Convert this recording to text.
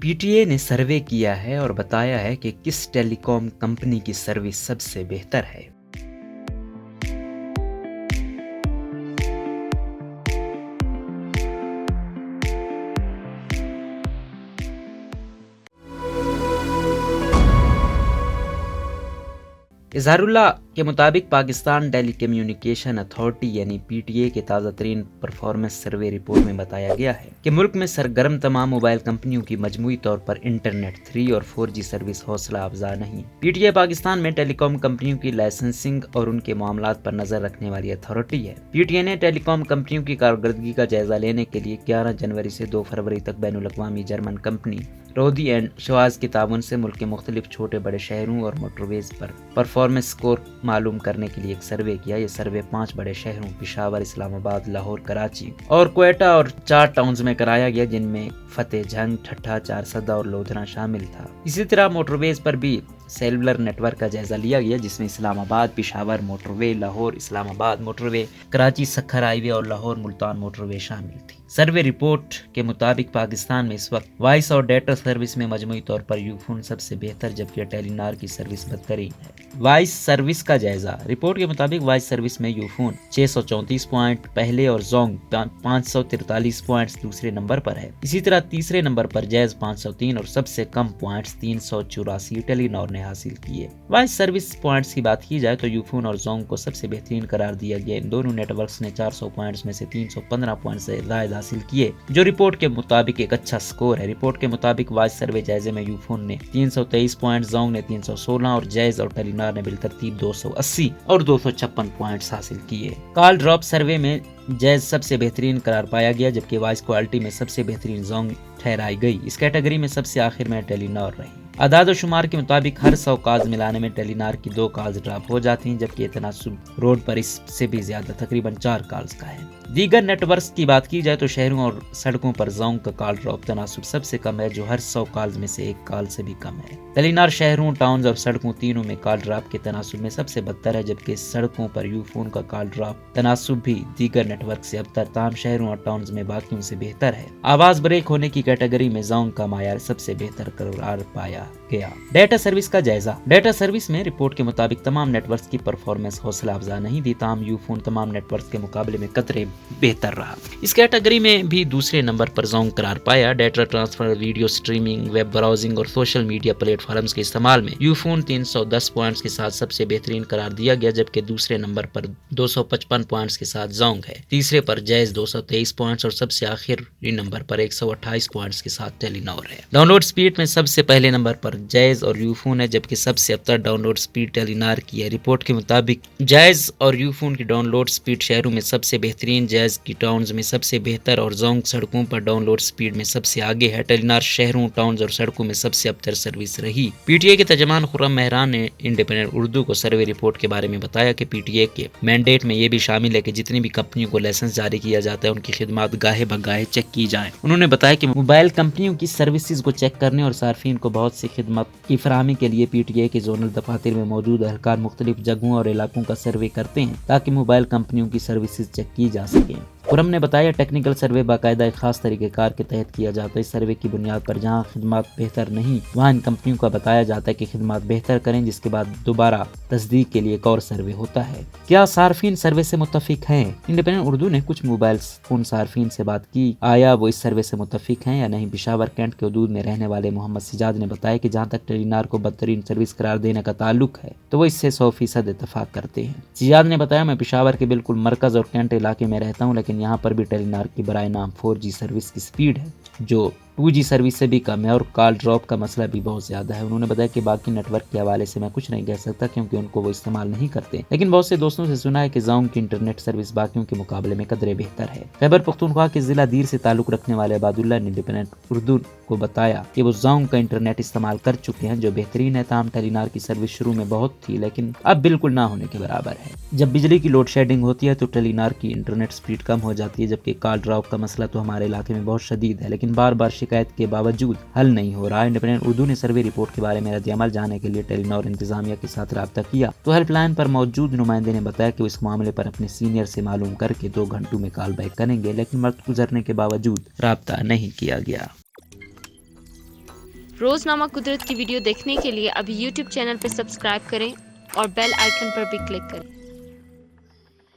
P T A نے survey کیا ہے اور بتایا ہے کہ کس ٹیلی کام کمپنی کی سروس سب سے بہتر ہے۔ اظہار اللہ کے مطابق پاکستان ٹیلی کمیونیکیشن اتھارٹی یعنی پی ٹی اے کے تازہ ترین پرفارمنس سروے رپورٹ میں بتایا گیا ہے کہ ملک میں سرگرم تمام موبائل کمپنیوں کی مجموعی طور پر انٹرنیٹ 3 اور 4G سروس حوصلہ افزا نہیں۔ پی ٹی اے پاکستان میں ٹیلی کام کمپنیوں کی لائسنسنگ اور ان کے معاملات پر نظر رکھنے والی اتھارٹی ہے۔ پی ٹی اے نے ٹیلی کام کمپنیوں کی کارکردگی کا جائزہ لینے کے لیے 11 جنوری سے 2 فروری تک بین الاقوامی جرمن کمپنی رودی اینڈ شواز کے تعاون سے ملک کے مختلف چھوٹے بڑے شہروں اور موٹر ویز پر پرفارمنس سکور معلوم کرنے کے لیے ایک سروے کیا۔ یہ سروے 5 بڑے شہروں پشاور، اسلام آباد، لاہور، کراچی اور کوئٹہ اور 4 ٹاؤنز میں کرایا گیا، جن میں فتح جنگ، ٹھٹھہ، چارسدہ اور لودھنا شامل تھا۔ اسی طرح موٹر ویز پر بھی سیلولر نیٹ ورک کا جائزہ لیا گیا، جس میں اسلام آباد پشاور موٹر وے، لاہور اسلام آباد موٹر وے، کراچی سکھر ہائی وے اور لاہور ملتان موٹر وے شامل تھی۔ سروے رپورٹ کے مطابق پاکستان میں اس وقت وائس اور ڈیٹا سروس میں مجموعی طور پر یو فون سب سے بہتر، جبکہ ٹیلی نار کی سروس بدترین ہے۔ وائس سروس کا جائزہ رپورٹ کے مطابق وائس سروس میں یو فون 634 پوائنٹ پہلے اور زونگ 543 پوائنٹس دوسرے نمبر پر ہے۔ اسی طرح تیسرے نمبر پر جیز 503 اور سب سے کم پوائنٹس 384 ٹیلی نار نے حاصل کیے۔ وائس سروس پوائنٹس کی بات کی جائے تو یو فون اور زونگ کو سب سے بہترین قرار دیا گیا۔ ان دونوں نیٹ ورکس نے 400 پوائنٹس میں سے 315 پوائنٹس سے زائد حاصل کیے، جو رپورٹ کے مطابق ایک اچھا سکور ہے۔ رپورٹ کے مطابق وائس سروے جائزے میں یو فون نے 323 پوائنٹ، زونگ نے 316 اور جیز اور ٹیلی نار نے بالترتیب 280 اور 256 پوائنٹس حاصل کیے۔ کال ڈراپ سروے میں جیز سب سے بہترین قرار پایا گیا، جبکہ وائس کوالٹی میں سب سے بہترین زونگ ٹھہرائی گئی۔ اس کیٹیگری میں سب سے آخر میں ٹیلی نار رہی۔ اعداد و شمار کے مطابق ہر 100 کالز ملانے میں ٹیلی نار کی 2 کالز ڈراپ ہو جاتی ہیں، جبکہ یہ تناسب روڈ پر اس سے بھی زیادہ تقریباً 4 کالز کا ہے۔ دیگر نیٹ ورکس کی بات کی جائے تو شہروں اور سڑکوں پر زونگ کا کال ڈراپ تناسب سب سے کم ہے، جو ہر 100 کالز میں سے 1 کال سے بھی کم ہے۔ ٹیلی نار شہروں، ٹاؤنز اور سڑکوں تینوں میں کال ڈراپ کے تناسب میں سب سے بدتر ہے، جبکہ سڑکوں پر یو فون کا کال ڈراپ تناسب بھی دیگر نیٹ ورک سے ابتر، تاہم شہروں اور ٹاؤنز میں باقیوں سے بہتر ہے۔ آواز بریک ہونے کی کیٹیگری میں زونگ کا معیار سب سے بہتر قرار پایا گیا۔ ڈیٹا سروس کا جائزہ ڈیٹا سروس میں رپورٹ کے مطابق تمام نیٹ ورکس کی پرفارمنس حوصلہ افزا نہیں تھی، تاہم یو فون تمام نیٹ ورکس کے مقابلے میں قدرے بہتر رہا۔ اس کیٹیگری میں بھی دوسرے نمبر پر زونگ قرار پایا۔ Data transfer, video streaming, web browsing اور سوشل میڈیا پلیٹ فارمز کے استعمال میں یو فون 310 پوائنٹس کے ساتھ سب سے بہترین قرار دیا گیا، جبکہ دوسرے نمبر پر 255 پوائنٹس کے ساتھ زونگ ہے۔ تیسرے پر جیز 223 پوائنٹس اور سب سے آخری نمبر پر 128 پوائنٹس کے ساتھ ٹیلی نار ہے۔ ڈاؤن لوڈ سپیڈ میں سب سے پہلے نمبر پر جیز اور یو فون ہے، جبکہ سب سے ابتر ڈاؤن لوڈ سپیڈ ٹیلی نار کی ہے۔ رپورٹ کے مطابق جیز اور یو فون کی ڈاؤن لوڈ سپیڈ شہروں میں سب سے بہترین، جیز کی ٹاؤنز میں سب سے بہتر اور زونگ سڑکوں پر ڈاؤن لوڈ سپیڈ میں سب سے آگے ہے۔ ٹیلی نار شہروں، ٹاؤنز اور سڑکوں میں سب سے ابتر سروس رہی۔ پی ٹی اے کے ترجمان خرم مہران نے انڈیپینڈنٹ اردو کو سروے رپورٹ کے بارے میں بتایا کہ پی ٹی اے کے مینڈیٹ میں یہ بھی شامل ہے کہ جتنی بھی کمپنیوں کو لائسنس جاری کیا جاتا ہے ان کی خدمات گاہے بگاہے چیک کی جائیں۔ انہوں نے بتایا کہ موبائل کمپنیوں کی سروسز کو چیک کرنے اور صارفین کو بہت سی خدمات کی فراہمی کے لیے پی ٹی اے کے زونل دفاتر میں موجود اہلکار مختلف جگہوں اور علاقوں کا سروے کرتے ہیں تاکہ موبائل کمپنیوں کی سروسز چیک کی جا سکیں۔ خرم نے بتایا ٹیکنیکل سروے باقاعدہ ایک خاص طریقہ کار کے تحت کیا جاتا ہے۔ اس سروے کی بنیاد پر جہاں خدمات بہتر نہیں وہاں ان کمپنیوں کا بتایا جاتا ہے کہ خدمات بہتر کریں، جس کے بعد دوبارہ تصدیق کے لیے ایک اور سروے ہوتا ہے۔ کیا صارفین سروے سے متفق ہیں؟ انڈیپینڈنٹ اردو نے کچھ موبائل فون صارفین سے بات کی، آیا وہ اس سروے سے متفق ہیں یا نہیں؟ پشاور کینٹ کے حدود میں رہنے والے محمد سجاد نے بتایا کہ جہاں تک ٹیلی نار کو بدترین سروس قرار دینے کا تعلق ہے تو وہ اس سے 100% اتفاق کرتے ہیں۔ سجاد نے بتایا میں پشاور کے بالکل مرکز اور کینٹ علاقے میں رہتا ہوں، لیکن یہاں پر بھی ٹیلی نار کی برائے نام 4G سروس کی سپیڈ ہے جو 2G سروس سے بھی کم ہے، اور کال ڈراپ کا مسئلہ بھی بہت زیادہ ہے۔ انہوں نے بتایا کہ باقی نیٹ ورک کے حوالے سے میں کچھ نہیں کہہ سکتا کیونکہ ان کو وہ استعمال نہیں کرتے، لیکن بہت سے دوستوں سے سنا ہے کہ زونگ کی انٹرنیٹ سروس باقیوں کے مقابلے میں قدرے بہتر ہے۔ خیبر پختونخوا کے ضلع دیر سے تعلق رکھنے والے عباد اللہ نے انڈیپینڈنٹ اردو کو بتایا کہ وہ زونگ کا انٹرنیٹ استعمال کر چکے ہیں جو بہترین ہے، تاہم ٹیلی نار کی سروس شروع میں بہت تھی لیکن اب بالکل نہ ہونے کے برابر ہے۔ جب بجلی کی لوڈ شیڈنگ ہوتی ہے تو ٹیلی نار کی انٹرنیٹ سپیڈ کم ہو جاتی ہے، جبکہ کال ڈراپ کا مسئلہ تو ہمارے علاقے میں بہت شدید ہے لیکن بار بار شکایت کے باوجود حل نہیں ہو رہا۔ انڈیپینڈنٹ اردو نے سروے رپورٹ کے بارے میں رد عمل جاننے کے لیے ٹیلی نار انتظامیہ کے ساتھ رابطہ کیا تو ہیلپ لائن پر موجود نمائندے نے بتایا کہ وہ اس معاملے پر اپنے سینئر سے معلوم کر کے 2 گھنٹوں میں کال بیک کریں گے، لیکن وقت گزرنے کے باوجود رابطہ نہیں کیا گیا۔ روزنامہ قدرت کی ویڈیو دیکھنے کے لیے ابھی یوٹیوب چینل پر سبسکرائب کریں اور بیل آئیکن پر بھی کلک کریں۔